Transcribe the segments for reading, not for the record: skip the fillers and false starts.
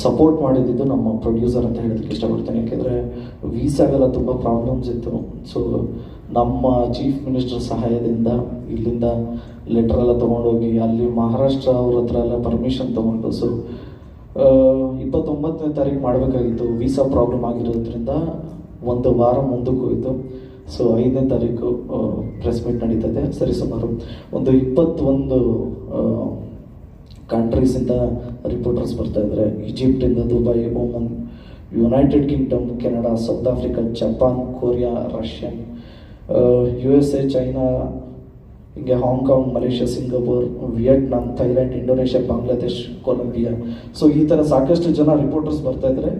Support ಮಾಡಿದ್ದು ನಮ್ಮ producer ಅಂತ ಹೇಳೋದಕ್ಕೆ ಇಷ್ಟಪಡ್ತೀನಿ. ಯಾಕೆಂದರೆ ವೀಸಾಗೆಲ್ಲ ತುಂಬ ಪ್ರಾಬ್ಲಮ್ಸ್ ಇತ್ತು. ಸೊ ನಮ್ಮ ಚೀಫ್ ಮಿನಿಸ್ಟರ್ ಸಹಾಯದಿಂದ ಇಲ್ಲಿಂದ ಲೆಟರ್ ಎಲ್ಲ ತೊಗೊಂಡೋಗಿ ಅಲ್ಲಿ ಮಹಾರಾಷ್ಟ್ರ ಅವ್ರ ಹತ್ರ ಎಲ್ಲ ಪರ್ಮಿಷನ್ ತೊಗೊಂಡು ಸೊ 29ನೇ ತಾರೀಕು ಮಾಡಬೇಕಾಗಿತ್ತು. ವೀಸಾ ಪ್ರಾಬ್ಲಮ್ ಆಗಿರೋದ್ರಿಂದ ಒಂದು ವಾರ ಮುಂದಕ್ಕೆ ಹೋಯಿತು. ಸೊ 5ನೇ ತಾರೀಕು ಪ್ರೆಸ್ ಮೀಟ್ ನಡೀತದೆ. ಸರಿಸುಮಾರು ಒಂದು 21 ಕಂಟ್ರೀಸಿಂದ ರಿಪೋರ್ಟರ್ಸ್ ಬರ್ತಾ ಇದ್ದಾರೆ. ಈಜಿಪ್ಟಿಂದ, Dubai, Oman, United Kingdom, Canada, South Africa, Japan, Korea, Russian, USA, China, ಹೀಗೆ Hong Kong, Malaysia, Singapore, Vietnam, Thailand, Indonesia, Bangladesh, Colombia. So ಈ ಥರ ಸಾಕಷ್ಟು ಜನ ರಿಪೋರ್ಟರ್ಸ್ ಬರ್ತಾ ಇದ್ದಾರೆ.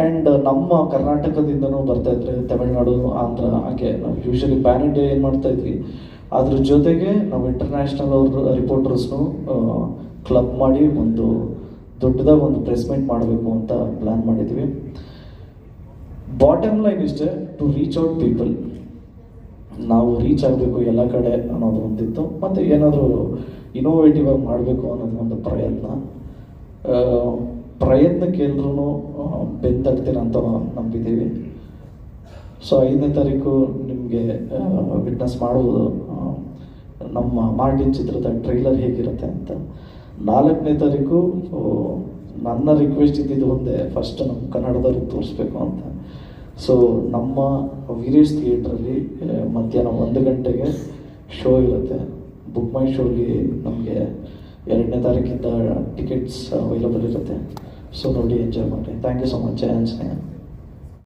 ಆ್ಯಂಡ್ ನಮ್ಮ ಕರ್ನಾಟಕದಿಂದನೂ ಬರ್ತಾ ಇದ್ದಾರೆ, ತಮಿಳ್ನಾಡು, ಆಂಧ್ರ. ಹಾಗೆ ನಾವು ಯೂಶಲಿ ಪ್ಯಾನ್ ಇಂಡಿಯಾ ಏನು ಮಾಡ್ತಾ ಇದ್ವಿ, ಅದ್ರ ಜೊತೆಗೆ ನಾವು ಇಂಟರ್ನ್ಯಾಷನಲ್ ಅವ್ರ ರಿಪೋರ್ಟರ್ಸ್ನು ಕ್ಲಬ್ ಮಾಡಿ ಒಂದು ದೊಡ್ಡದಾಗಿ ಒಂದು ಪ್ರೆಸ್ ಮೀಟ್ ಮಾಡಬೇಕು ಅಂತ ಪ್ಲ್ಯಾನ್ ಮಾಡಿದ್ವಿ. ಬಾಟಮ್ ಲೈನ್ ಇಷ್ಟೇ, ಟು ರೀಚ್ ಔಟ್ ಪೀಪಲ್. ನಾವು ರೀಚ್ ಆಗಬೇಕು ಎಲ್ಲ ಕಡೆ ಅನ್ನೋದು ಒಂದಿತ್ತು. ಮತ್ತು ಏನಾದರೂ ಇನೋವೇಟಿವ್ ಆಗಿ ಮಾಡಬೇಕು ಅನ್ನೋದು ಒಂದು ಪ್ರಯತ್ನಕ್ಕೆ ಎಲ್ಲರೂ ಬೆಂತಡ್ತೀರ ಅಂತ ನಂಬಿದ್ದೀವಿ. ಸೊ 5ನೇ ತಾರೀಕು ನಿಮಗೆ ವಿಟ್ನೆಸ್ ಮಾಡುವುದು ನಮ್ಮ ಮಾರ್ಟಿನ್ ಚಿತ್ರದ ಟ್ರೈಲರ್ ಹೇಗಿರುತ್ತೆ ಅಂತ. 4ನೇ ತಾರೀಕು ನನ್ನ ರಿಕ್ವೆಸ್ಟ್ ಇದ್ದಿದ್ದು ಒಂದೇ, ಫಸ್ಟ್ ನಮ್ಮ ಕನ್ನಡದವ್ರಿಗೆ ತೋರಿಸ್ಬೇಕು ಅಂತ. ಸೊ ನಮ್ಮ ವೀರೇಶ್ ಥಿಯೇಟ್ರಲ್ಲಿ ಮಧ್ಯಾಹ್ನ 1 ಗಂಟೆಗೆ ಶೋ ಇರುತ್ತೆ. ಬುಕ್ ಮೈ ಶೋಲಿ ನಮಗೆ 2ನೇ ತಾರೀಕಿಂದ ಟಿಕೆಟ್ಸ್ ಅವೈಲಬಲ್ ಇರುತ್ತೆ. ಸೊ ನೋಡಿ, ಎಂಜಾಯ್ ಮಾಡಿ. Thank you so much. ಜಯ ಆಂಜನೇಯ.